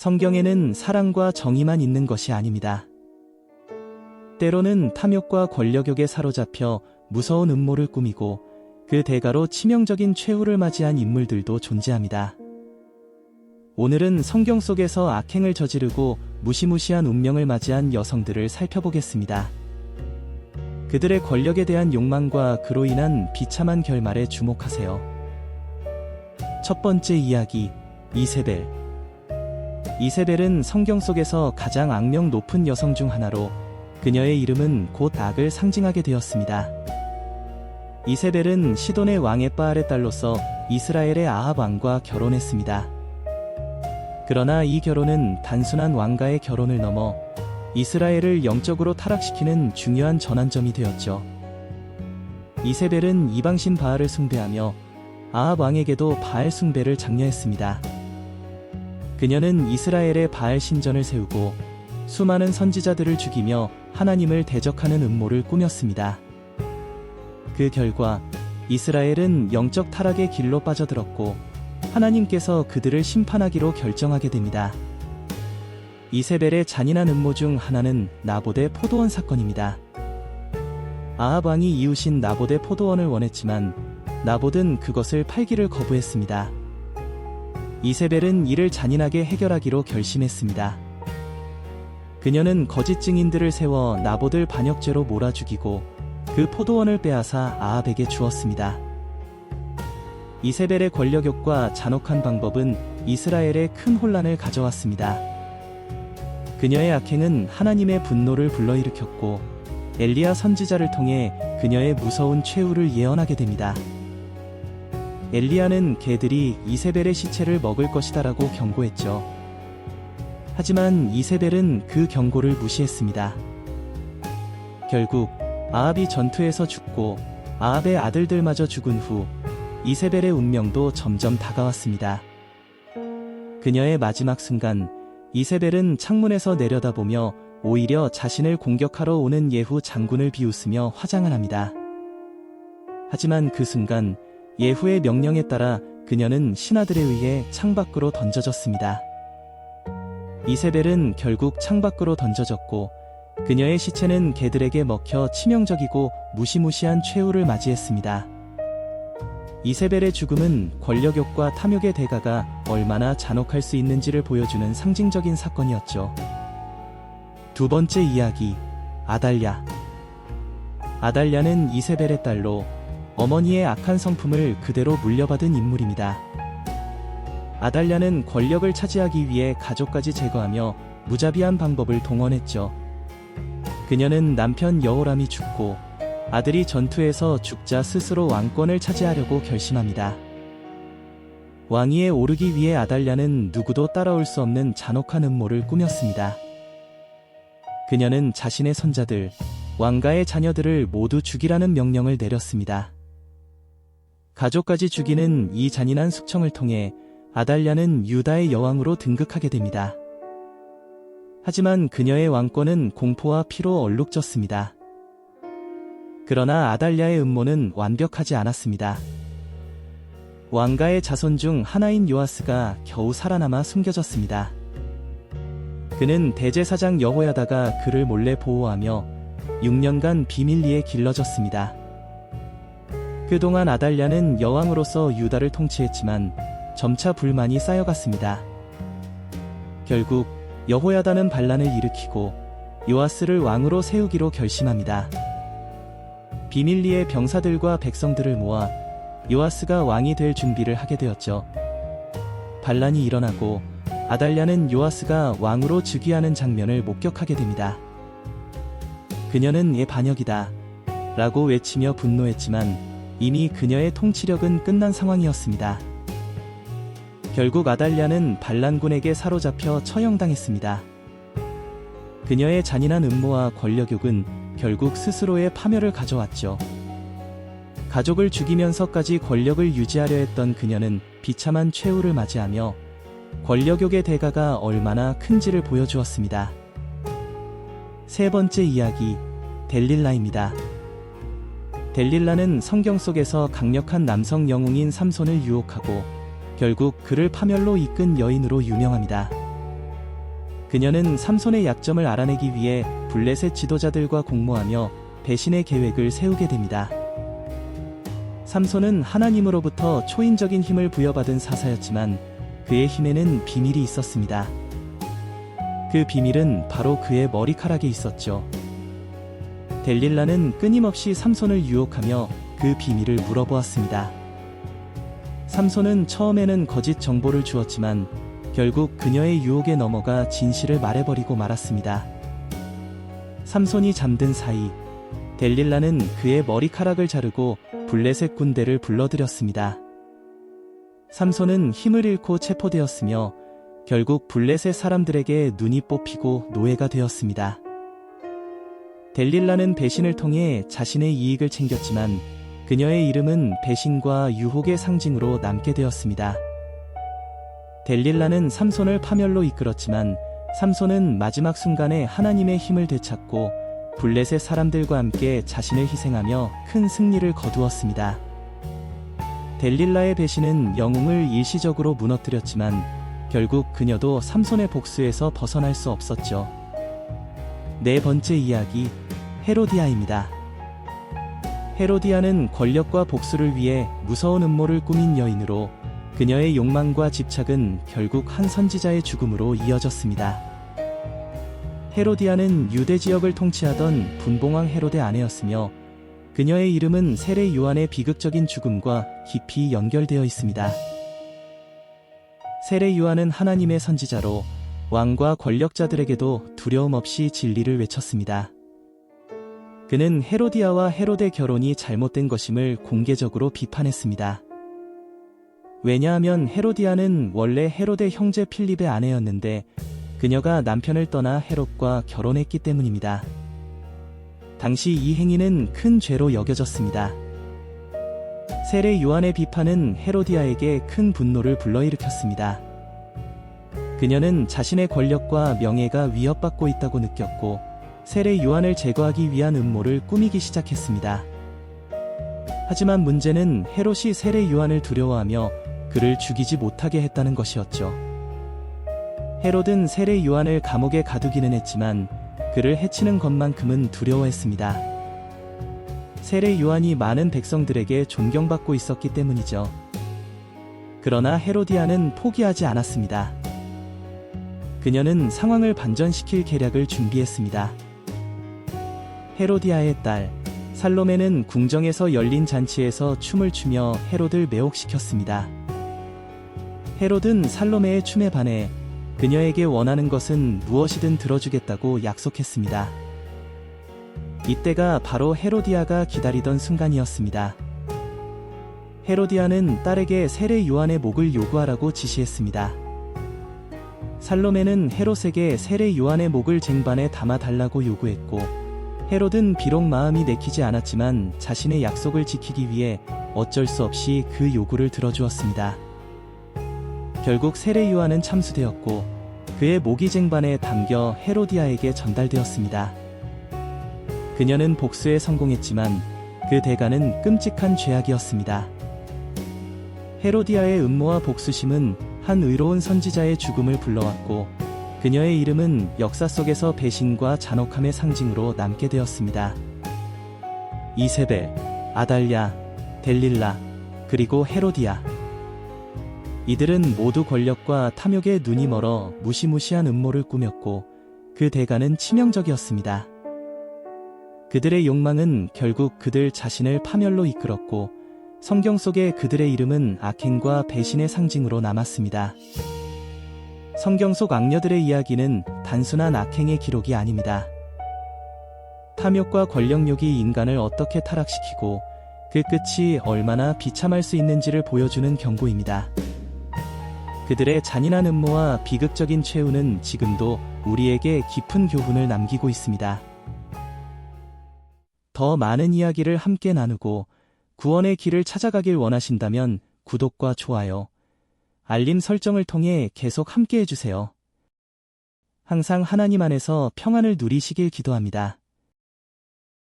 성경에는 사랑과 정의만 있는 것이 아닙니다. 때로는 탐욕과 권력욕에 사로잡혀 무서운 음모를 꾸미고 그 대가로 치명적인 최후를 맞이한 인물들도 존재합니다. 오늘은 성경 속에서 악행을 저지르고 무시무시한 운명을 맞이한 여성들을 살펴보겠습니다. 그들의 권력에 대한 욕망과 그로 인한 비참한 결말에 주목하세요. 첫 번째 이야기, 이세벨. 이세벨은 성경 속에서 가장 악명 높은 여성 중 하나로 그녀의 이름은 곧 악을 상징하게 되었습니다. 이세벨은 시돈의 왕의 바알의 딸로서 이스라엘의 아합 왕과 결혼했습니다. 그러나 이 결혼은 단순한 왕가의 결혼을 넘어 이스라엘을 영적으로 타락시키는 중요한 전환점이 되었죠. 이세벨은 이방신 바알을 숭배하며 아합 왕에게도 바알 숭배를 장려했습니다. 그녀는 이스라엘의 바알 신전을 세우고 수많은 선지자들을 죽이며 하나님을 대적하는 음모를 꾸몄습니다. 그 결과 이스라엘은 영적 타락의 길로 빠져들었고 하나님께서 그들을 심판하기로 결정하게 됩니다. 이세벨의 잔인한 음모 중 하나는 나봇의 포도원 사건입니다. 아합 왕이 이웃인 나봇의 포도원을 원했지만 나봇은 그것을 팔기를 거부했습니다. 이세벨은 이를 잔인하게 해결하기로 결심했습니다. 그녀는 거짓 증인들을 세워 나봇을 반역죄로 몰아 죽이고 그 포도원을 빼앗아 아합에게 주었습니다. 이세벨의 권력욕과 잔혹한 방법은 이스라엘에 큰 혼란을 가져왔습니다. 그녀의 악행은 하나님의 분노를 불러일으켰고 엘리야 선지자를 통해 그녀의 무서운 최후를 예언하게 됩니다. 엘리야는 개들이 이세벨의 시체를 먹을 것이다라고 경고했죠. 하지만 이세벨은 그 경고를 무시했습니다. 결국 아합이 전투에서 죽고 아합의 아들들마저 죽은 후 이세벨의 운명도 점점 다가왔습니다. 그녀의 마지막 순간 이세벨은 창문에서 내려다보며 오히려 자신을 공격하러 오는 예후 장군을 비웃으며 화장을 합니다. 하지만 그 순간 예후의 명령에 따라 그녀는 신하들에 의해 창밖으로 던져졌습니다. 이세벨은 결국 창밖으로 던져졌고 그녀의 시체는 개들에게 먹혀 치명적이고 무시무시한 최후를 맞이했습니다. 이세벨의 죽음은 권력욕과 탐욕의 대가가 얼마나 잔혹할 수 있는지를 보여주는 상징적인 사건이었죠. 두 번째 이야기, 아달랴. 아달랴는 이세벨의 딸로 어머니의 악한 성품을 그대로 물려받은 인물입니다. 아달랴는 권력을 차지하기 위해 가족까지 제거하며 무자비한 방법을 동원했죠. 그녀는 남편 여호람이 죽고 아들이 전투에서 죽자 스스로 왕권을 차지하려고 결심합니다. 왕위에 오르기 위해 아달랴는 누구도 따라올 수 없는 잔혹한 음모를 꾸몄습니다. 그녀는 자신의 손자들, 왕가의 자녀들을 모두 죽이라는 명령을 내렸습니다. 가족까지 죽이는 이 잔인한 숙청을 통해 아달랴는 유다의 여왕으로 등극하게 됩니다. 하지만 그녀의 왕권은 공포와 피로 얼룩졌습니다. 그러나 아달랴의 음모는 완벽하지 않았습니다. 왕가의 자손 중 하나인 요아스가 겨우 살아남아 숨겨졌습니다. 그는 대제사장 여호야다가 그를 몰래 보호하며 6년간 비밀리에 길러졌습니다. 그동안 아달랴는 여왕으로서 유다를 통치했지만 점차 불만이 쌓여갔습니다. 결국 여호야다는 반란을 일으키고 요아스를 왕으로 세우기로 결심합니다. 비밀리에 병사들과 백성들을 모아 요아스가 왕이 될 준비를 하게 되었죠. 반란이 일어나고 아달랴는 요아스가 왕으로 즉위하는 장면을 목격하게 됩니다. 그녀는 얘 반역이다 라고 외치며 분노했지만 이미 그녀의 통치력은 끝난 상황이었습니다. 결국 아달랴는 반란군에게 사로잡혀 처형당했습니다. 그녀의 잔인한 음모와 권력욕은 결국 스스로의 파멸을 가져왔죠. 가족을 죽이면서까지 권력을 유지하려 했던 그녀는 비참한 최후를 맞이하며 권력욕의 대가가 얼마나 큰지를 보여주었습니다. 세 번째 이야기, 델릴라입니다. 델릴라는 성경 속에서 강력한 남성 영웅인 삼손을 유혹하고 결국 그를 파멸로 이끈 여인으로 유명합니다. 그녀는 삼손의 약점을 알아내기 위해 블레셋 지도자들과 공모하며 배신의 계획을 세우게 됩니다. 삼손은 하나님으로부터 초인적인 힘을 부여받은 사사였지만 그의 힘에는 비밀이 있었습니다. 그 비밀은 바로 그의 머리카락에 있었죠. 델릴라는 끊임없이 삼손을 유혹하며 그 비밀을 물어보았습니다. 삼손은 처음에는 거짓 정보를 주었지만 결국 그녀의 유혹에 넘어가 진실을 말해버리고 말았습니다. 삼손이 잠든 사이 델릴라는 그의 머리카락을 자르고 블레셋 군대를 불러들였습니다. 삼손은 힘을 잃고 체포되었으며 결국 블레셋 사람들에게 눈이 뽑히고 노예가 되었습니다. 델릴라는 배신을 통해 자신의 이익을 챙겼지만 그녀의 이름은 배신과 유혹의 상징으로 남게 되었습니다. 델릴라는 삼손을 파멸로 이끌었지만 삼손은 마지막 순간에 하나님의 힘을 되찾고 블레셋 사람들과 함께 자신을 희생하며 큰 승리를 거두었습니다. 델릴라의 배신은 영웅을 일시적으로 무너뜨렸지만 결국 그녀도 삼손의 복수에서 벗어날 수 없었죠. 네 번째 이야기, 헤로디아입니다. 헤로디아는 권력과 복수를 위해 무서운 음모를 꾸민 여인으로 그녀의 욕망과 집착은 결국 한 선지자의 죽음으로 이어졌습니다. 헤로디아는 유대 지역을 통치하던 분봉왕 헤롯의 아내였으며 그녀의 이름은 세례 요한의 비극적인 죽음과 깊이 연결되어 있습니다. 세례 요한은 하나님의 선지자로 왕과 권력자들에게도 두려움 없이 진리를 외쳤습니다. 그는 헤로디아와 헤롯의 결혼이 잘못된 것임을 공개적으로 비판했습니다. 왜냐하면 헤로디아는 원래 헤롯의 형제 필립의 아내였는데 그녀가 남편을 떠나 헤롯과 결혼했기 때문입니다. 당시 이 행위는 큰 죄로 여겨졌습니다. 세례 요한의 비판은 헤로디아에게 큰 분노를 불러일으켰습니다. 그녀는 자신의 권력과 명예가 위협받고 있다고 느꼈고 세례 요한을 제거하기 위한 음모를 꾸미기 시작했습니다. 하지만 문제는 헤롯이 세례 요한을 두려워하며 그를 죽이지 못하게 했다는 것이었죠. 헤롯은 세례 요한을 감옥에 가두기는 했지만 그를 해치는 것만큼은 두려워했습니다. 세례 요한이 많은 백성들에게 존경받고 있었기 때문이죠. 그러나 헤로디아는 포기하지 않았습니다. 그녀는 상황을 반전시킬 계략을 준비했습니다. 헤로디아의 딸 살로메는 궁정에서 열린 잔치에서 춤을 추며 헤롯을 매혹시켰습니다. 헤롯은 살로메의 춤에 반해 그녀에게 원하는 것은 무엇이든 들어주겠다고 약속했습니다. 이때가 바로 헤로디아가 기다리던 순간이었습니다. 헤로디아는 딸에게 세례 요한의 목을 요구하라고 지시했습니다. 살로메는 헤롯에게 세례 요한의 목을 쟁반에 담아달라고 요구했고 헤롯은 비록 마음이 내키지 않았지만 자신의 약속을 지키기 위해 어쩔 수 없이 그 요구를 들어주었습니다. 결국 세례 요한은 참수되었고 그의 목이 쟁반에 담겨 헤로디아에게 전달되었습니다. 그녀는 복수에 성공했지만 그 대가는 끔찍한 죄악이었습니다. 헤로디아의 음모와 복수심은 한 의로운 선지자의 죽음을 불러왔고 그녀의 이름은 역사 속에서 배신과 잔혹함의 상징으로 남게 되었습니다. 이세벨, 아달랴, 델릴라, 그리고 헤로디아. 이들은 모두 권력과 탐욕에 눈이 멀어 무시무시한 음모를 꾸몄고 그 대가는 치명적이었습니다. 그들의 욕망은 결국 그들 자신을 파멸로 이끌었고 성경 속에 그들의 이름은 악행과 배신의 상징으로 남았습니다. 성경 속 악녀들의 이야기는 단순한 악행의 기록이 아닙니다. 탐욕과 권력욕이 인간을 어떻게 타락시키고 그 끝이 얼마나 비참할 수 있는지를 보여주는 경고입니다. 그들의 잔인한 음모와 비극적인 최후는 지금도 우리에게 깊은 교훈을 남기고 있습니다. 더 많은 이야기를 함께 나누고 구원의 길을 찾아가길 원하신다면 구독과 좋아요, 알림 설정을 통해 계속 함께 해주세요. 항상 하나님 안에서 평안을 누리시길 기도합니다.